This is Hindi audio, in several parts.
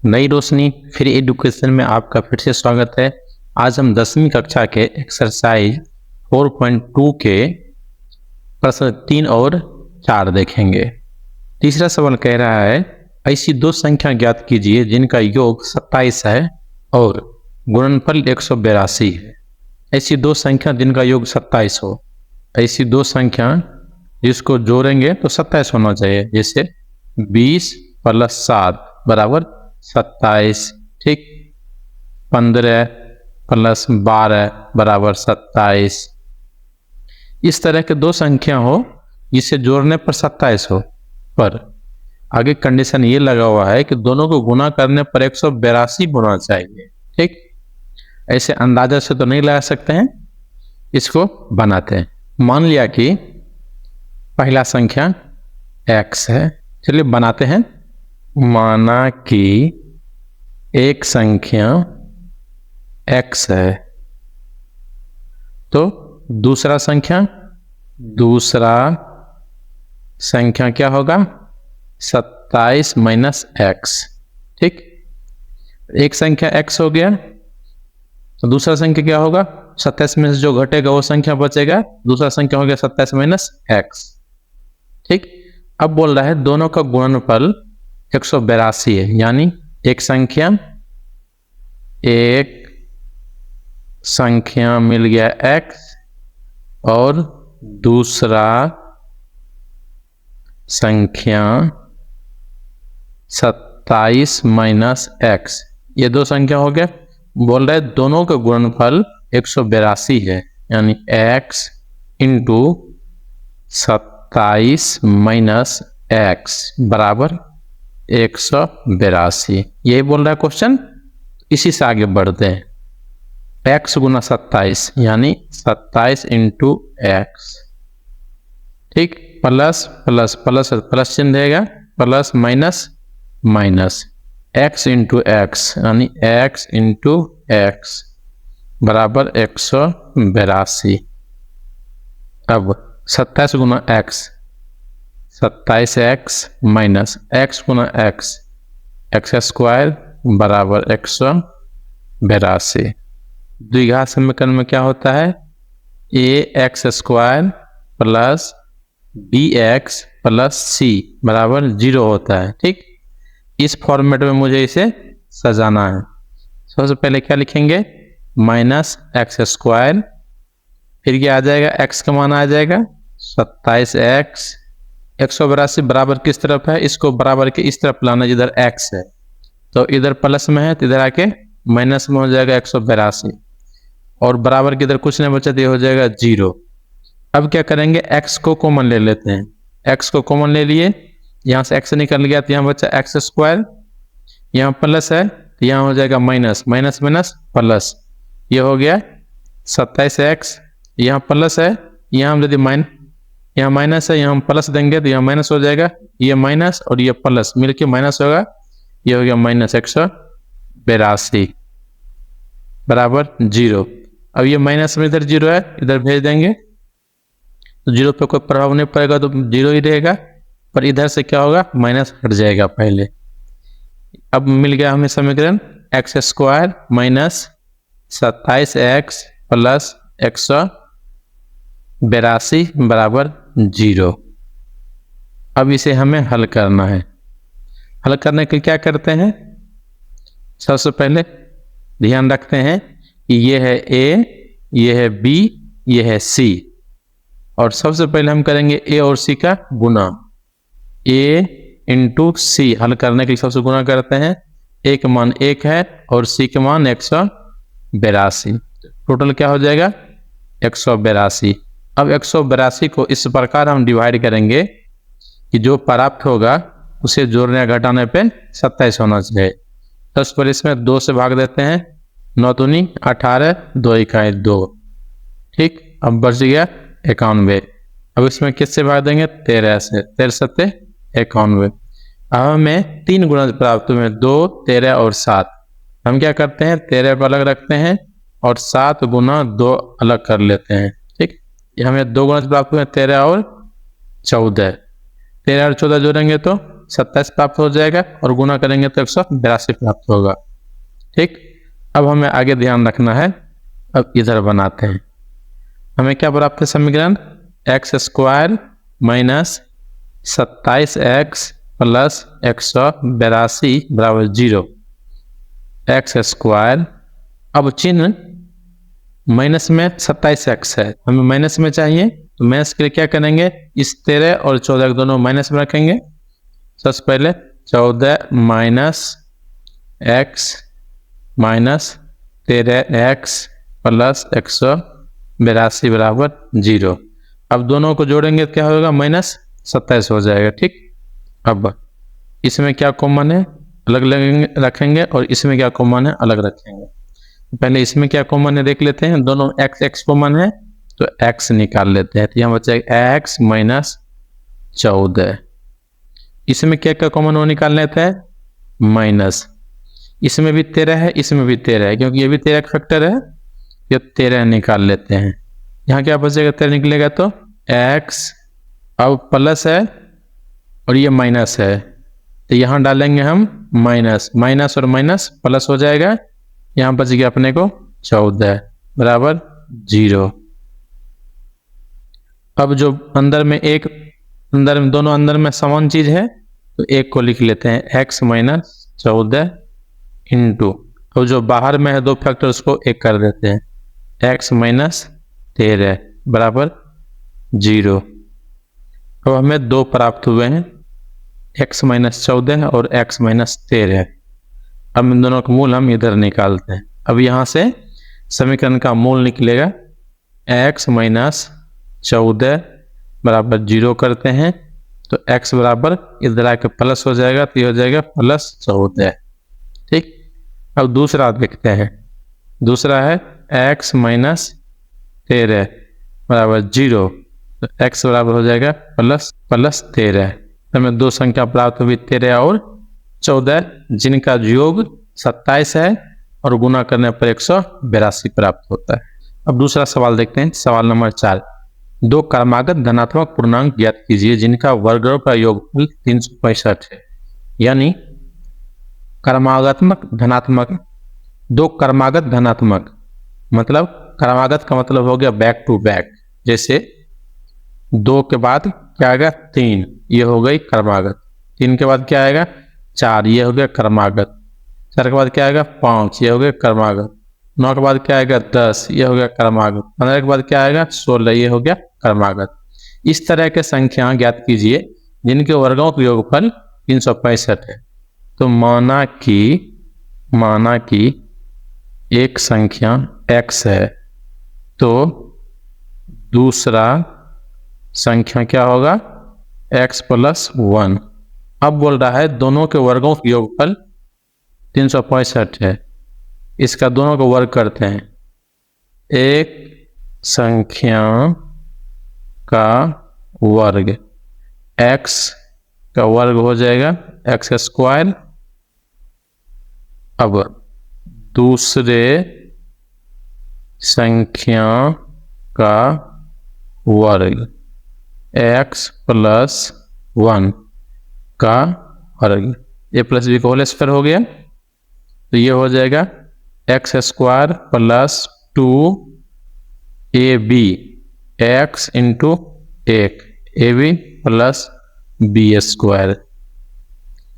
नई रोशनी फ्री एजुकेशन में आपका फिर से स्वागत है। आज हम 10वीं कक्षा के एक्सरसाइज 4.2 के प्रश्न 3 और 4 देखेंगे। तीसरा सवाल कह रहा है, ऐसी दो संख्या ज्ञात कीजिए जिनका योग 27 है और गुणनफल 182 है। ऐसी दो संख्या जिनका योग 27 हो, ऐसी दो संख्या जिसको जोड़ेंगे तो 27 होना चाहिए। जैसे 20 + 7 बराबर 27, ठीक। 15 + 12 बराबर 27। इस तरह के दो संख्या हो जिसे जोड़ने पर 27 हो, पर आगे कंडीशन ये लगा हुआ है कि दोनों को गुना करने पर 182 होना चाहिए, ठीक। ऐसे अंदाजा से तो नहीं लगा सकते हैं, इसको बनाते हैं। मान लिया कि पहला संख्या x है, चलिए बनाते हैं। माना कि एक संख्या x है, तो दूसरा संख्या क्या होगा? 27 - x, ठीक। एक संख्या x हो गया, तो दूसरा संख्या क्या होगा? 27 में से जो घटेगा वो संख्या बचेगा, दूसरा संख्या हो गया 27 - x, ठीक। अब बोल रहा है दोनों का गुणनफल 182 है, यानी एक संख्या मिल गया x और दूसरा संख्या 27 - x, ये दो संख्या हो गया। बोल रहे दोनों का गुणनफल 182 है, यानी x × 27 - x बराबर 182। यही बोल रहा है क्वेश्चन। इसी से आगे बढ़ते हैं। x × 27 यानी 27 × x, ठीक। प्लस प्लस प्लस प्लस चिन्ह रहेगा, plus minus minus, x × x यानी x × x बराबर 182। अब 27 × x, 27x minus x × x, x² बराबर 182। द्विघात समीकरण में क्या होता है? ax² + bx + c बराबर 0 होता है, ठीक। इस फॉर्मेट में मुझे इसे सजाना है। सबसे पहले क्या लिखेंगे? -x², फिर क्या आ जाएगा? x का मान आ जाएगा 27x। 182 बराबर किस तरफ है? इसको बराबर के इस तरफ लाना जिधर x है, तो इधर प्लस में है तो इधर आके माइनस में हो जाएगा 182, और बराबर के इधर कुछ नहीं बचा तो ये हो जाएगा 0। अब क्या करेंगे? x को कॉमन ले लेते हैं। x को कॉमन ले लिए, यहाँ से x निकल गया तो यहाँ बचा x², यहाँ प्लस है तो यहाँ हो जाएगा माइनस, माइनस माइनस प्लस, ये हो गया 27x। यहाँ प्लस है, यहाँ हम यदि यहाँ माइनस है, यहाँ हम प्लस देंगे तो यहाँ माइनस हो जाएगा, ये माइनस और ये प्लस मिलके माइनस होगा, ये हो गया -182 बराबर 0। अब ये माइनस में इधर 0 है, इधर भेज देंगे तो 0 पे कोई प्रभाव नहीं पड़ेगा, तो 0 ही रहेगा, पर इधर से क्या होगा? माइनस हट जाएगा पहले। अब मिल गया हमें समीकरण x² - 27x + 182 बराबर 0। अब इसे हमें हल करना है। हल करने के क्या करते हैं? सबसे पहले ध्यान रखते हैं कि ये है a, ये है b, ये है c, और सबसे पहले हम करेंगे a और c का गुना। a × c हल करने के लिए सबसे गुना करते हैं। a का मान 1 है और c का मान 182, टोटल क्या हो जाएगा? 182। अब 182 को इस प्रकार हम डिवाइड करेंगे कि जो प्राप्त होगा उसे जोड़ने या घटाने पे 27 होना चाहिए। तो इस पर इसमें 2 से भाग देते हैं, 9 दूनी 18, 2 इकाई 2, ठीक। अब बच गया 91। अब इसमें किससे भाग देंगे? 13 से, 13 × 7 = 91। अब हमें 3 गुणा प्राप्त हुए, 2, 13 और 7। हम क्या करते हैं? 13 को अलग रखते हैं और 7 × 2 अलग कर लेते हैं, ठीक। ये हमें 2 गुणा प्राप्त हुए, 13 और 14। 13 और 14 जोड़ेंगे तो 27 प्राप्त हो जाएगा और गुना करेंगे तो 182 प्राप्त होगा। ठीक, अब हमें आगे ध्यान रखना है। अब इधर बनाते हैं, हमें क्या प्राप्त है समीकरण, x square minus 27x plus 182 बराबर 0। एक्स स्क्वायर, अब चिन्ह माइनस में 27x है, हमें माइनस में चाहिए, तो माइनस के लिए क्या करेंगे, इस 13 और 14 दोनों माइनस में रखेंगे। सबसे पहले 14 minus x minus 13x plus 182 बराबर 0। अब दोनों को जोड़ेंगे तो क्या होगा, माइनस 27 हो जाएगा। ठीक, अब इसमें क्या कॉमन है, अलग रखेंगे और इसमें क्या कॉमन है, अलग रखेंगे। पहले इसमें क्या कॉमन है देख लेते हैं, दोनों x x कॉमन है तो x निकाल लेते हैं, तो यहाँ बचेगा x माइनस 14। इसमें क्या क्या कॉमन वो निकाल लेते हैं, माइनस, इसमें भी 13 है, इसमें भी 13 है, क्योंकि ये भी 13 का फैक्टर है, ये 13 निकाल लेते हैं। यहाँ क्या बचेगा, 13 निकलेगा तो x, अब प्लस है और ये माइनस है, तो यहाँ डालेंगे हम माइनस, माइनस और माइनस प्लस हो जाएगा, यहाँ बच गया अपने को 14 बराबर 0। अब जो अंदर में एक, अंदर में दोनों अंदर में समान चीज है, तो एक को लिख लेते हैं x माइनस 14 इंटू, अब जो बाहर में है दो फैक्टर उसको एक कर देते हैं, x माइनस 13 बराबर 0। अब हमें दो प्राप्त हुए हैं, x माइनस 14 और x माइनस 13। अब इन दोनों का मूल हम इधर निकालते हैं। अब यहाँ से समीकरण का मूल निकलेगा, x माइनस 14 बराबर 0 करते हैं तो x बराबर इधर आके प्लस हो जाएगा, तो ये हो जाएगा प्लस 14। ठीक, अब दूसरा देखते हैं, दूसरा है x माइनस 13 बराबर 0, तो x बराबर हो जाएगा प्लस 13। हमें दो संख्या प्राप्त हुई 13 और 14, जिनका योग 27 है और गुना करने पर 182 प्राप्त होता है। अब दूसरा सवाल देखते हैं, सवाल नंबर 4। दो क्रमागत धनात्मक पूर्णांक ज्ञात कीजिए जिनका वर्गों का योगफल 365 है। यानी क्रमागतात्मक धनात्मक, दो क्रमागत धनात्मक, मतलब क्रमागत का मतलब हो गया बैक टू बैक, जैसे 2 के बाद क्या आएगा 3, ये हो गई क्रमागत, 3 के बाद क्या आएगा 4, ये हो गया क्रमागत, 4 के बाद क्या आएगा 5, ये हो गया क्रमागत, 9 के बाद क्या आएगा 10, ये हो गया क्रमागत, 15 के बाद क्या आएगा 16, ये हो गया क्रमागत। इस तरह के संख्या ज्ञात कीजिए जिनके वर्गों का योगफल 365 है। तो माना कि एक संख्या x है, तो दूसरा संख्या क्या होगा x प्लस 1। अब बोल रहा है दोनों के वर्गों का योगफल 365 है, इसका दोनों को वर्ग करते हैं। एक संख्या का वर्ग, x का वर्ग हो जाएगा x स्क्वायर, अब दूसरे संख्या का वर्ग x प्लस 1 का वर्ग, a प्लस बी का होल स्क्वायर हो गया, तो ये हो जाएगा x square plus 2ab x into 1 ab plus B square,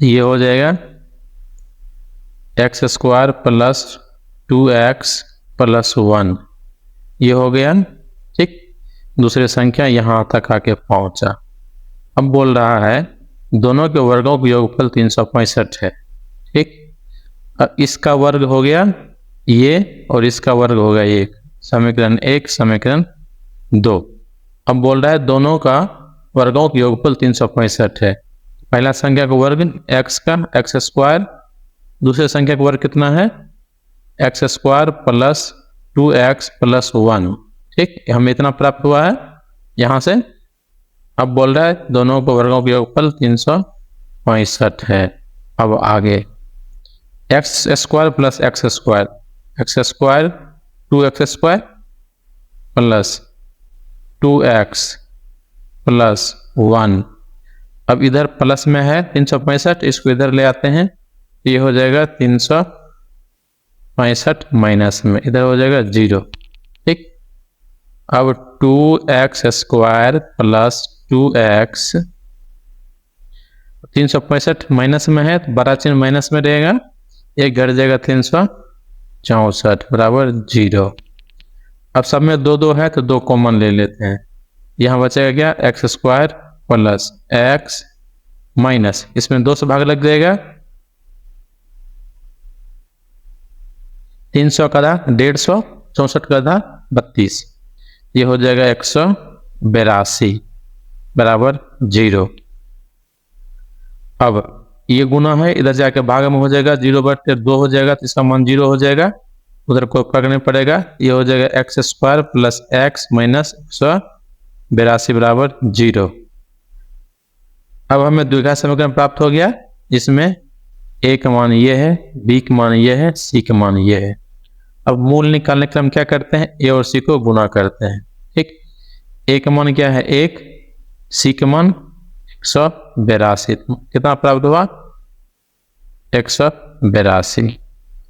ये हो जाएगा x square plus 2x plus 1, ये हो गया। ठीक, दूसरी संख्या यहाँ तक आके पहुंचा। अब बोल रहा है दोनों के वर्गों का योगफल 365 है। ठीक, अब इसका वर्ग हो गया ये और इसका वर्ग हो गया 1, समीकरण 1 समीकरण 2। अब बोल रहा है दोनों का वर्गों का योगफल 365 है। पहला संख्या का वर्ग x का x स्क्वायर, दूसरे संख्या का वर्ग कितना है x square plus 2x plus 1। ठीक, हमें इतना प्राप्त हुआ है यहाँ से। अब बोल रहा है दोनों को वर्गों का योगफल 365 है। अब आगे x square plus x square, x square 2x square plus 2x plus 1। अब इधर प्लस में है 365, इसको इधर ले आते हैं, ये हो जाएगा 365 माइनस में, इधर हो जाएगा 0। ठीक, अब 2x square plus 2x, 365 minus में है तो बड़ा चिन्ह माइनस में रहेगा, एक घट जाएगा 364 बराबर 0। अब सब में 2 2 है तो 2 कॉमन ले लेते हैं, यहाँ बचेगा क्या, x square plus x minus, इसमें 2 से भाग लग जाएगा, 300 का आधा 150, 64 का आधा 32, ये हो जाएगा 182 बराबर 0। अब ये गुना है, इधर जाके भाग में हो जाएगा, 0/2 हो जाएगा तो इसका मान 0 हो जाएगा, उधर कोई फर्क नहीं पड़ेगा, ये हो जाएगा x square plus x minus 182 बराबर 0। अब हमें द्विघात समीकरण प्राप्त हो गया, जिसमें ए का मान ये है, बी का मान ये है, सी का मान ये है। अब मूल निकालने के लिए हम क्या करते हैं, ए और सी को गुना करते हैं। ठीक, ए का मान क्या है 1, सी का मान 182, कितना प्राप्त हुआ 182।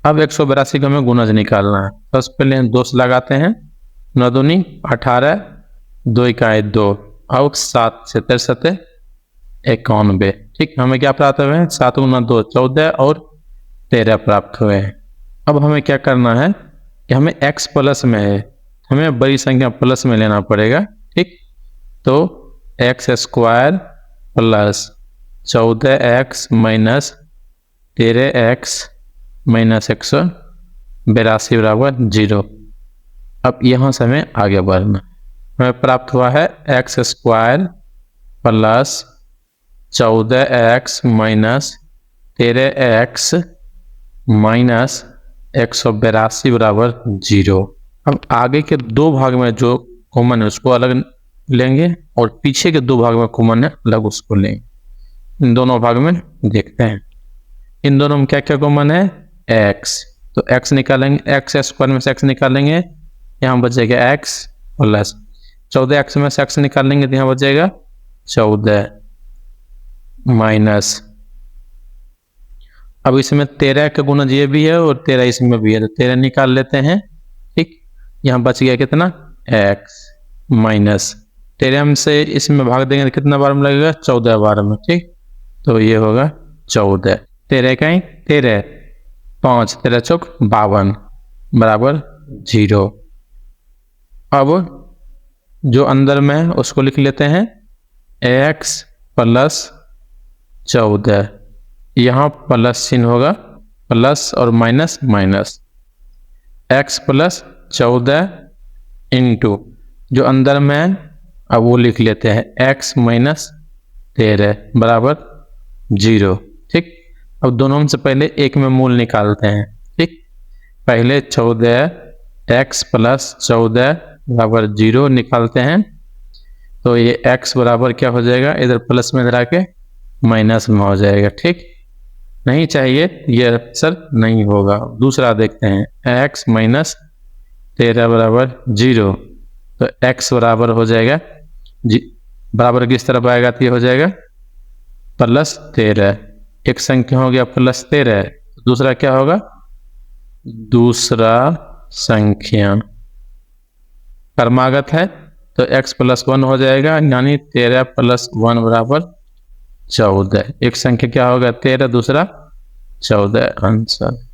अब 182 को हमें गुणज निकालना है, सबसे पहले हम 2 से लगाते हैं, 9 दूनी 18, 2 इकाई 2, और 7 से 63 91। ठीक, हमें क्या प्राप्त हुए हैं, 7 गुना 2 14 और 13 प्राप्त हुए हैं। अब हमें क्या करना है कि हमें x प्लस में है, हमें बड़ी संख्या प्लस में लेना पड़ेगा। ठीक, तो x square plus 14x minus 13x minus 182 बराबर 0। अब यहाँ से हमें आगे बढ़ना, हमें प्राप्त हुआ है x square plus 14x minus 13x minus 182 बराबर 0। अब आगे के 2 भाग में जो कॉमन है उसको अलग लेंगे और पीछे के 2 भाग में कॉमन है अलग उसको लेंगे। इन दोनों भाग में देखते हैं, इन दोनों में क्या क्या कॉमन है, x, तो x निकालेंगे, एक्स स्क्वायर में से x निकालेंगे, यहाँ बचेगा x प्लस 14x में से x निकालेंगे तो यहाँ बचेगा 14 माइनस, अब इसमें 13 का गुना ये भी है और 13 इसमें भी है तो 13 निकाल लेते हैं। ठीक, यहाँ बच गया कितना x माइनस 13 में से इसमें भाग देंगे तो कितना बार में लगेगा 14 बार में। ठीक, तो ये होगा 14, 13 का 13, 5 13 चौक 52 बराबर 0। अब जो अंदर में है उसको लिख लेते हैं x प्लस 14, यहाँ प्लस चिन्ह होगा, प्लस और minus minus, x plus 14 into जो अंदर में है अब वो लिख लेते हैं x माइनस 13 बराबर 0। ठीक, अब दोनों में से पहले एक में मूल निकालते हैं। ठीक, पहले 14x प्लस 14 बराबर 0 निकालते हैं, तो ये x बराबर क्या हो जाएगा, इधर प्लस में इधर आके माइनस में हो जाएगा। ठीक, नहीं चाहिए, ये आंसर नहीं होगा। दूसरा देखते हैं, x माइनस 13 बराबर 0, तो x बराबर हो जाएगा बराबर किस तरफ आएगा तो ये हो जाएगा प्लस 13, एक संख्या हो गया प्लस 13, दूसरा क्या होगा, दूसरा संख्या क्रमागत है तो x प्लस 1 हो जाएगा, यानी 13 प्लस 1 बराबर 14। एक संख्या क्या होगा 13, दूसरा 14 आंसर।